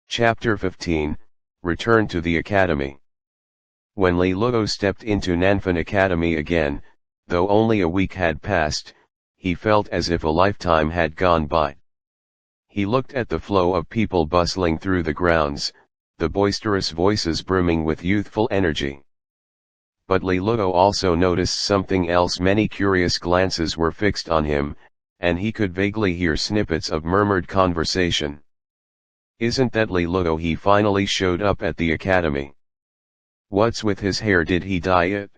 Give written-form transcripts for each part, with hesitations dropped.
Chapter 15, Return to the Academy. When Li Luo stepped into Nanfan Academy again, though only a week had passed, he felt as if a lifetime had gone by. He looked at the flow of people bustling through the grounds, the boisterous voices brimming with youthful energy. But Li Luo also noticed something else. Many curious glances were fixed on him, and he could vaguely hear snippets of murmured conversation. "Isn't that Li Luo? He finally showed up at the academy. What's with his hair? Did he dye it?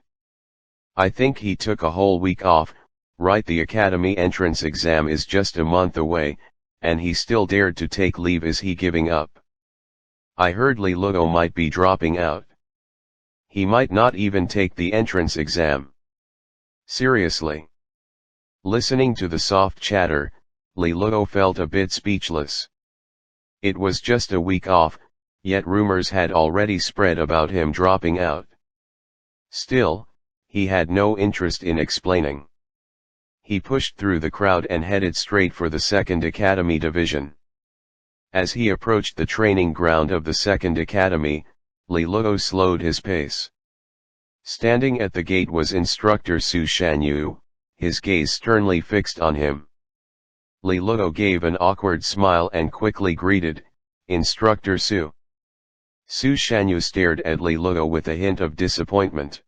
I think he took a whole week off, right? The academy entrance exam is just a month away, and he still dared to take leave. Is he giving up? I heard Li Luo might be dropping out. He might not even take the entrance exam. Seriously?" Listening to the soft chatter, Li Luo felt a bit speechless. It was just a week off, yet rumors had already spread about him dropping out. Still, he had no interest in explaining. He pushed through the crowd and headed straight for the second academy division. As he approached the training ground of the second academy, Li Luo slowed his pace. Standing at the gate was instructor Su Shanyu, his gaze sternly fixed on him. Li Luo gave an awkward smile and quickly greeted, "Instructor Su." Su Shanyu stared at Li Luo with a hint of disappointment.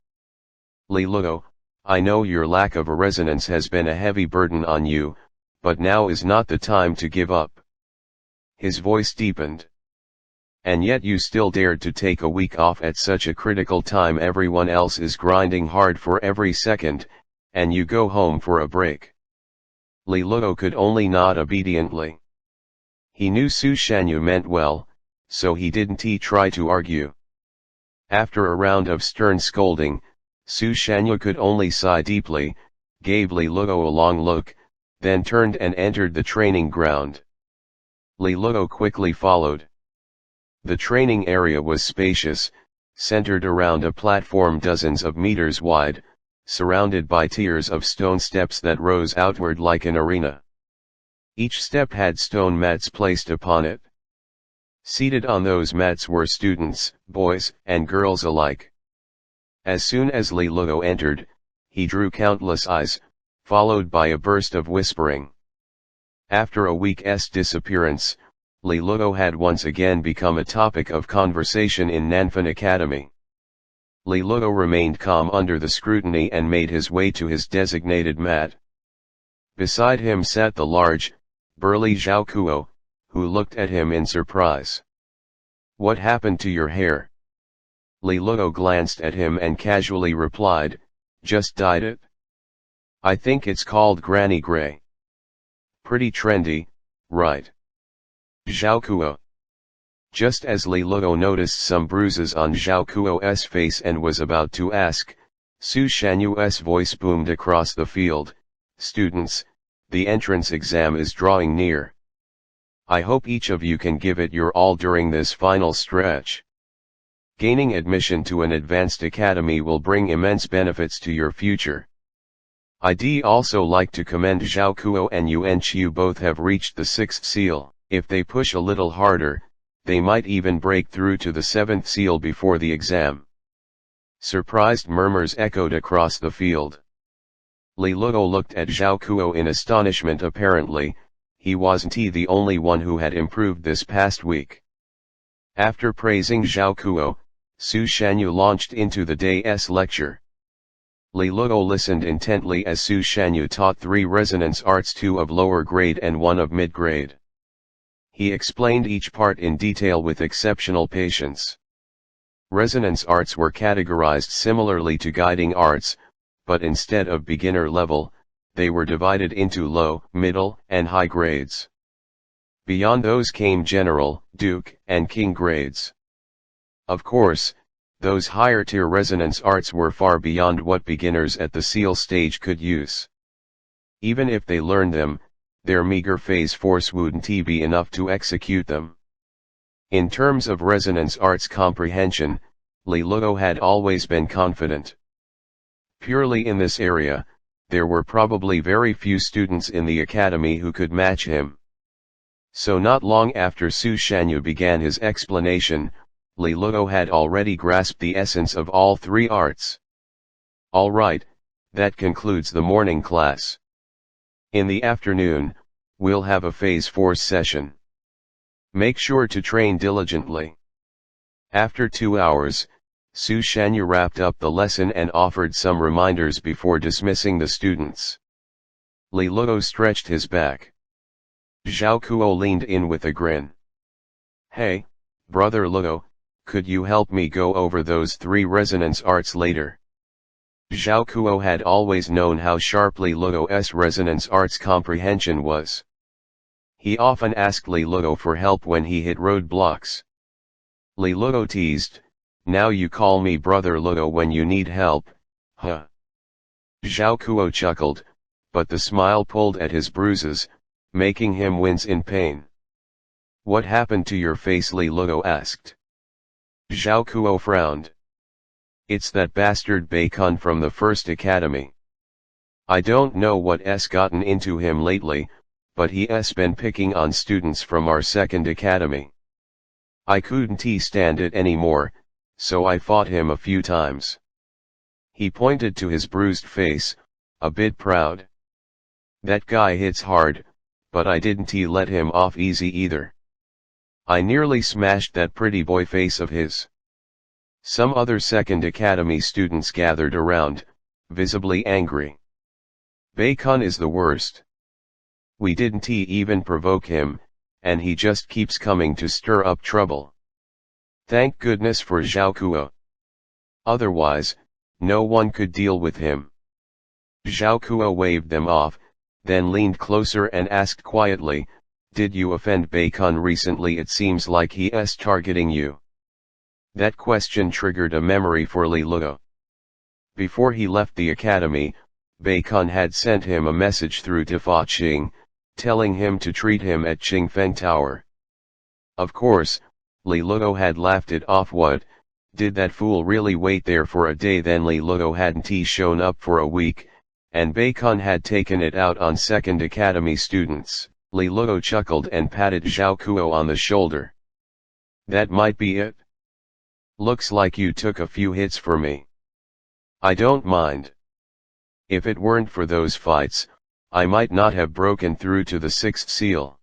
"Li Luo, I know your lack of a resonance has been a heavy burden on you, but now is not the time to give up." His voice deepened. "And yet you still dared to take a week off at such a critical time. Everyone else is grinding hard for every second, and you go home for a break." Li Luo could only nod obediently. He knew Su Shanyu meant well, so he didn't try to argue. After a round of stern scolding, Su Shanyu could only sigh deeply, gave Li Luo a long look, then turned and entered the training ground. Li Luo quickly followed. The training area was spacious, centered around a platform dozens of meters wide, surrounded by tiers of stone steps that rose outward like an arena. Each step had stone mats placed upon it. Seated on those mats were students, boys and girls alike. As soon as Li Luo entered, he drew countless eyes, followed by a burst of whispering. After a week's disappearance, Li Luo had once again become a topic of conversation in Nanfan Academy. Li Luo remained calm under the scrutiny and made his way to his designated mat. Beside him sat the large, burly Zhao Kuo, who looked at him in surprise. "What happened to your hair?" Li Luo glanced at him and casually replied, "Just dyed it. I think it's called granny gray. Pretty trendy, right?" Zhao Kuo. Just as Li Luo noticed some bruises on Zhao Kuo's face and was about to ask, Su Shanyu's voice boomed across the field, "Students, the entrance exam is drawing near. I hope each of you can give it your all during this final stretch. Gaining admission to an advanced academy will bring immense benefits to your future. I'd also like to commend Zhao Kuo and Yuan Qiu. Both have reached the 6th seal. If they push a little harder, they might even break through to the 7th seal before the exam." Surprised murmurs echoed across the field. Li Luo looked at Zhao Kuo in astonishment. Apparently, he wasn't the only one who had improved this past week. After praising Zhao Kuo, Su Shanyu launched into the day's lecture. Li Luo listened intently as Su Shanyu taught 3 resonance arts, 2 of lower grade and 1 of mid grade. He explained each part in detail with exceptional patience. Resonance arts were categorized similarly to guiding arts, but instead of beginner level, they were divided into low, middle, and high grades. Beyond those came general, duke, and king grades. Of course, those higher tier resonance arts were far beyond what beginners at the seal stage could use. Even if they learned them, their meager phase force wouldn't be enough to execute them. In terms of resonance arts comprehension, Li Luo had always been confident. Purely in this area, there were probably very few students in the academy who could match him. So not long after Su Shanyu began his explanation, Li Luo had already grasped the essence of all three arts. Alright, that concludes the morning class. In the afternoon, we'll have a phase force session. Make sure to train diligently. After 2 hours, Su Shanyu wrapped up the lesson and offered some reminders before dismissing the students. Li Luo stretched his back. Zhao Kuo leaned in with a grin. Hey, brother Luo, could you help me go over those 3 resonance arts later? Zhao Kuo had always known how sharply Luo's resonance arts comprehension was. He often asked Li Luo for help when he hit roadblocks. Li Luo teased, now you call me brother Luo when you need help, huh? Zhao Kuo chuckled, but the smile pulled at his bruises, making him wince in pain. What happened to your face? Li Luo asked. Zhao Kuo frowned. It's that bastard Bacon from the first academy. I don't know what's gotten into him lately, but he's been picking on students from our second academy. I couldn't stand it anymore, so I fought him a few times. He pointed to his bruised face, a bit proud. That guy hits hard, but I didn't let him off easy either. I nearly smashed that pretty boy face of his. Some other second academy students gathered around, visibly angry. Bacon is the worst. We didn't even provoke him, and he just keeps coming to stir up trouble. Thank goodness for Zhao Kuo. Otherwise, no one could deal with him. Zhao Kuo waved them off, then leaned closer and asked quietly, did you offend Bacon recently? It seems like he's targeting you. That question triggered a memory for Li Luo. Before he left the academy, Bacon had sent him a message through Tifa Qing, telling him to treat him at Qingfeng Tower. Of course, Li Luo had laughed it off. What, did that fool really wait there for a day? Then Li Luo hadn't shown up for a week, and Bacon had taken it out on second academy students. Li Luo chuckled and patted Zhao Kuo on the shoulder. That might be it. Looks like you took a few hits for me. I don't mind. If it weren't for those fights, I might not have broken through to the 6th seal.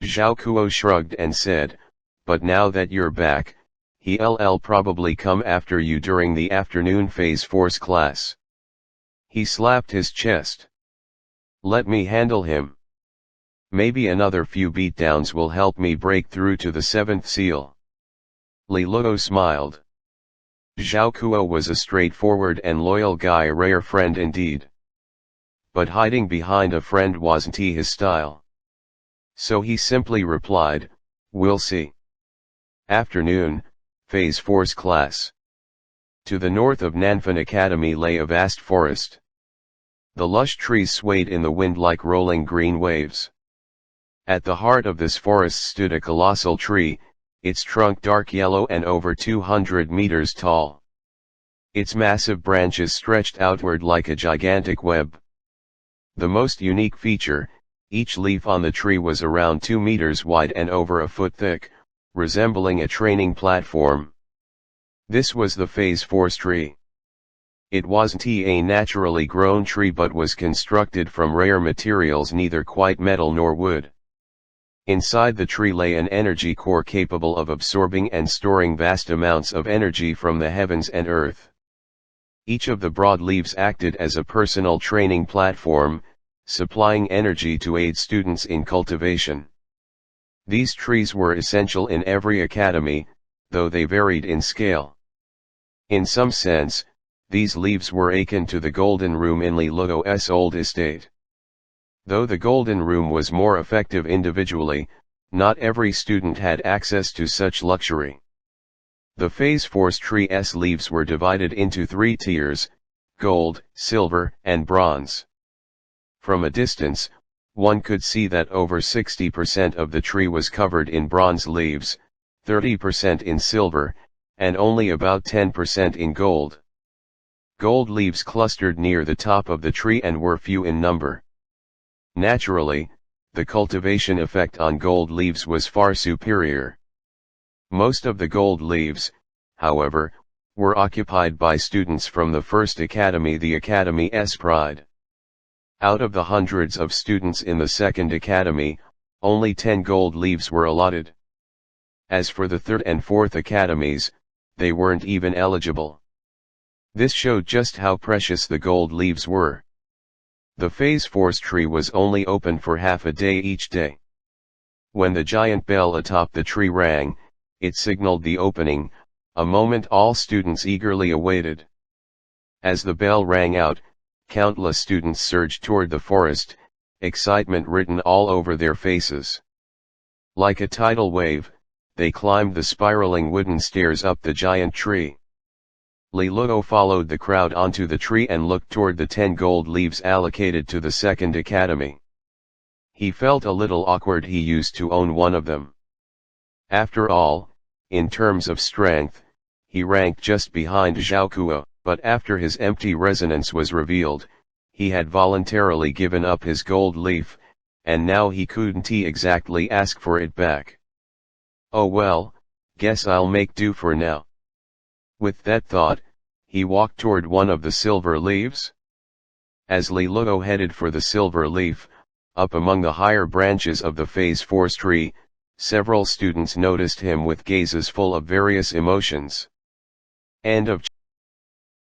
Zhao Kuo shrugged and said, but now that you're back, he'll probably come after you during the afternoon phase force class. He slapped his chest. Let me handle him. Maybe another few beatdowns will help me break through to the 7th seal. Li Luo smiled. Zhao Kuo was a straightforward and loyal guy, a rare friend indeed. But hiding behind a friend wasn't his style. So he simply replied, we'll see. Afternoon, phase force class. To the north of Nanfan Academy lay a vast forest. The lush trees swayed in the wind like rolling green waves. At the heart of this forest stood a colossal tree, its trunk dark yellow and over 200 meters tall. Its massive branches stretched outward like a gigantic web. The most unique feature, each leaf on the tree was around 2 meters wide and over a foot thick, resembling a training platform. This was the phase force tree. It wasn't a naturally grown tree but was constructed from rare materials, neither quite metal nor wood. Inside the tree lay an energy core capable of absorbing and storing vast amounts of energy from the heavens and earth. Each of the broad leaves acted as a personal training platform, supplying energy to aid students in cultivation. These trees were essential in every academy, though they varied in scale. In some sense, these leaves were akin to the Golden Room in Li Luo's old estate. Though the Golden Room was more effective individually, not every student had access to such luxury. The phase force tree's leaves were divided into 3 tiers: gold, silver, and bronze. From a distance, one could see that over 60% of the tree was covered in bronze leaves, 30% in silver, and only about 10% in gold. Gold leaves clustered near the top of the tree and were few in number. Naturally, the cultivation effect on gold leaves was far superior. Most of the gold leaves, however, were occupied by students from the first academy, the Academy's Pride. Out of the hundreds of students in the second academy, only 10 gold leaves were allotted. As for the third and fourth academies, they weren't even eligible. This showed just how precious the gold leaves were. The phase force tree was only open for half a day each day. When the giant bell atop the tree rang, it signaled the opening, a moment all students eagerly awaited. As the bell rang out, countless students surged toward the forest, excitement written all over their faces. Like a tidal wave, they climbed the spiraling wooden stairs up the giant tree. Li Luo followed the crowd onto the tree and looked toward the 10 gold leaves allocated to the second academy. He felt a little awkward, he used to own one of them. After all, in terms of strength, he ranked just behind Zhao Kuo, but after his empty resonance was revealed, he had voluntarily given up his gold leaf, and now he couldn't exactly ask for it back. Oh well, guess I'll make do for now. With that thought, he walked toward one of the silver leaves. As Li Luo headed for the silver leaf, up among the higher branches of the phase force tree, several students noticed him with gazes full of various emotions. End of